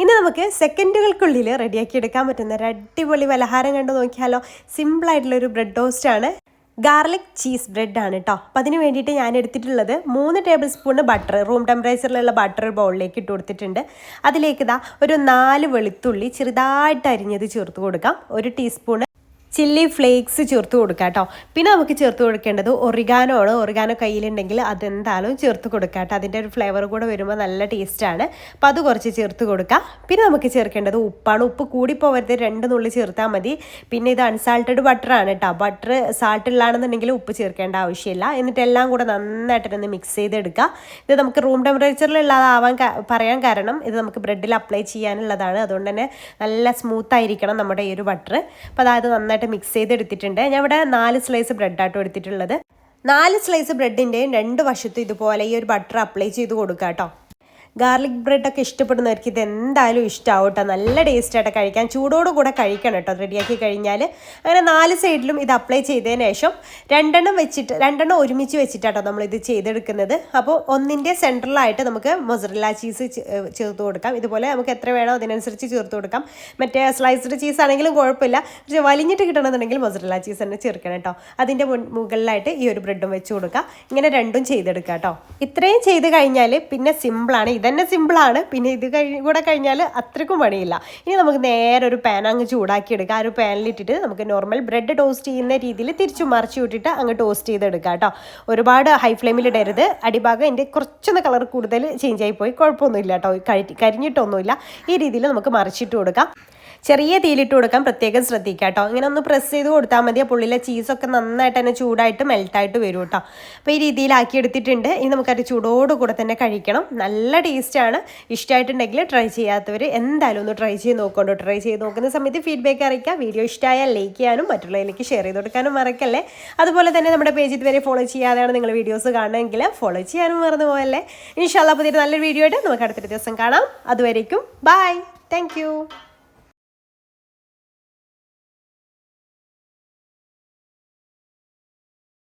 ഇനി നമുക്ക് സെക്കൻഡുകൾക്കുള്ളിൽ റെഡിയാക്കി എടുക്കാൻ പറ്റുന്ന ഒരു അടിപൊളി പലഹാരം കണ്ടു നോക്കിയാലോ. സിമ്പിളായിട്ടുള്ളൊരു ബ്രെഡ് ടോസ്റ്റാണ്. ഗാർലിക് ചീസ് ബ്രെഡാണ് കേട്ടോ. അപ്പോൾ അതിന് വേണ്ടിയിട്ട് ഞാൻ എടുത്തിട്ടുള്ളത് 3 ടേബിൾ സ്പൂൺ ബട്ടർ, റൂം ടെമ്പറേച്ചറിലുള്ള ബട്ടർ ബൗളിലേക്ക് ഇട്ട് കൊടുത്തിട്ടുണ്ട്. അതിലേക്ക് ഒരു 4 വെളുത്തുള്ളി ചെറുതായിട്ട് അരിഞ്ഞത് ചേർത്ത് കൊടുക്കാം. 1 ടീസ്പൂൺ ചില്ലി ഫ്ലേക്സ് ചേർത്ത് കൊടുക്കുക കേട്ടോ. പിന്നെ നമുക്ക് ചേർത്ത് കൊടുക്കേണ്ടത് ഒറിഗാനോ ആണ്. ഒറിഗാനോ കയ്യിലുണ്ടെങ്കിൽ അതെന്തായാലും ചേർത്ത് കൊടുക്കുക കേട്ടോ. അതിൻ്റെ ഒരു ഫ്ലേവർ കൂടെ വരുമ്പോൾ നല്ല ടേസ്റ്റാണ്. അപ്പോൾ അത് കുറച്ച് ചേർത്ത് കൊടുക്കുക. പിന്നെ നമുക്ക് ചേർക്കേണ്ടത് ഉപ്പാണ്. ഉപ്പ് കൂടിപ്പോവരുത്, 2 നുള്ളി ചേർത്താൽ മതി. പിന്നെ ഇത് അൺസാൾട്ടഡ് ബട്ടറാണ് കേട്ടോ. ബട്ടർ സാൾട്ട് ഉള്ളതാണെന്നുണ്ടെങ്കിൽ ഉപ്പ് ചേർക്കേണ്ട ആവശ്യമില്ല. എന്നിട്ട് എല്ലാം കൂടെ നന്നായിട്ടൊന്ന് മിക്സ് ചെയ്തെടുക്കുക. ഇത് നമുക്ക് റൂം ടെമ്പറേച്ചറിലുള്ളതാവാൻ പറയാൻ കാരണം ഇത് നമുക്ക് ബ്രെഡിൽ അപ്ലൈ ചെയ്യാനുള്ളതാണ്. അതുകൊണ്ട് തന്നെ നല്ല സ്മൂത്തായിരിക്കണം നമ്മുടെ ഈ ഒരു ബട്ടർ. അപ്പോൾ അതായത് നന്നായിട്ട് മിക്സ് ചെയ്തെടുത്തിട്ടുണ്ട്. ഞാൻ ഇവിടെ 4 സ്ലൈസ് ബ്രെഡാട്ടോ എടുത്തിട്ടുള്ളത്. 4 സ്ലൈസ് ബ്രെഡിൻ്റെയും 2 വശത്തും ഇതുപോലെ ഈ ഒരു ബട്ടർ അപ്ലൈ ചെയ്ത് കൊടുക്കുക കേട്ടോ. ഗാർലിക് ബ്രെഡൊക്കെ ഇഷ്ടപ്പെടുന്നവർക്ക് ഇത് എന്തായാലും ഇഷ്ടമാവും കേട്ടോ. നല്ല ടേസ്റ്റായിട്ട് കഴിക്കാൻ, ചൂടോട് കൂടെ കഴിക്കണം കേട്ടോ റെഡിയാക്കി കഴിഞ്ഞാൽ. അങ്ങനെ 4 സൈഡിലും ഇത് അപ്ലൈ ചെയ്തതിന് ശേഷം 2 ഒരുമിച്ച് വെച്ചിട്ടാട്ടോ നമ്മളിത് ചെയ്തെടുക്കുന്നത്. അപ്പോൾ ഒന്നിൻ്റെ സെൻട്രലായിട്ട് നമുക്ക് മൊസറല്ല ചീസ് ചേർത്ത് കൊടുക്കാം. ഇതുപോലെ നമുക്ക് എത്ര വേണോ അതിനനുസരിച്ച് ചേർത്ത് കൊടുക്കാം. മറ്റേ സ്ലൈസ്ഡ് ചീസ് ആണെങ്കിലും കുഴപ്പമില്ല, പക്ഷേ വലിഞ്ഞിട്ട് കിട്ടണമെന്നുണ്ടെങ്കിൽ മൊസറല്ല ചീസ് തന്നെ ചേർക്കണം കേട്ടോ. അതിൻ്റെ മുകളിലായിട്ട് ഈ ഒരു ബ്രെഡും വെച്ച് കൊടുക്കുക. ഇങ്ങനെ 2ഉം ചെയ്തെടുക്കുക കേട്ടോ. ഇത്രയും ചെയ്ത് കഴിഞ്ഞാൽ പിന്നെ സിമ്പിളാണ്. ഇതന്നെ സിമ്പിളാണ്. പിന്നെ ഇത് കൂടെ കഴിഞ്ഞാൽ അത്രയ്ക്കും പണിയില്ല. ഇനി നമുക്ക് നേരെ ഒരു പാൻ അങ്ങ് ചൂടാക്കി എടുക്കുക. ആ ഒരു പാനിലിട്ടിട്ട് നമുക്ക് നോർമൽ ബ്രെഡ് ടോസ്റ്റ് ചെയ്യുന്ന രീതിയിൽ തിരിച്ചു മറിച്ച് വിട്ടിട്ട് അങ്ങ് ടോസ്റ്റ് ചെയ്തെടുക്കുക കേട്ടോ. ഒരുപാട് ഹൈ ഫ്ലെയിമിൽ ഇടരുത്. അടിഭാഗം എൻ്റെ കുറച്ചൊന്ന് കളർ കൂടുതൽ ചേഞ്ച് ആയിപ്പോയി, കുഴപ്പമൊന്നുമില്ല കേട്ടോ, കരിഞ്ഞിട്ടൊന്നുമില്ല. ഈ രീതിയിൽ നമുക്ക് മറിച്ചിട്ട് കൊടുക്കാം. ചെറിയ തീയിലിട്ട് കൊടുക്കാൻ പ്രത്യേകം ശ്രദ്ധിക്കുക കേട്ടോ. ഇങ്ങനെ ഒന്ന് പ്രസ് ചെയ്ത് കൊടുത്താൽ മതി. ആ പുള്ളിയിലെ ചീസൊക്കെ നന്നായിട്ട് തന്നെ ചൂടായിട്ട് മെൽട്ടായിട്ട് വരും കേട്ടോ. അപ്പോൾ ഈ രീതിയിലാക്കി എടുത്തിട്ടുണ്ട്. ഇനി നമുക്കത് ചൂടോടുകൂടെ തന്നെ കഴിക്കണം. നല്ല ടേസ്റ്റാണ്. ഇഷ്ടമായിട്ടുണ്ടെങ്കിൽ ട്രൈ ചെയ്യാത്തവർ എന്തായാലും ഒന്ന് ട്രൈ ചെയ്ത് നോക്കണ്ടോ. ട്രൈ ചെയ്ത് നോക്കുന്ന സമയത്ത് ഫീഡ്ബാക്ക് അറിയിക്കുക. വീഡിയോ ഇഷ്ടമായാൽ ലൈക്ക് ചെയ്യാനും മറ്റുള്ളവരിലേക്ക് ഷെയർ ചെയ്ത് കൊടുക്കാനും മറക്കല്ലേ. അതുപോലെ തന്നെ നമ്മുടെ പേജ് ഇതുവരെ ഫോളോ ചെയ്യാതെയാണ് നിങ്ങൾ വീഡിയോസ് കാണുമെങ്കിൽ ഫോളോ ചെയ്യാനും മറന്നു പോയല്ലേ. ഇൻഷാല്ലാ പുതിയൊരു നല്ലൊരു വീഡിയോ ആയിട്ട് നമുക്ക് അടുത്തൊരു ദിവസം കാണാം. അതുവരേക്കും ബൈ. താങ്ക്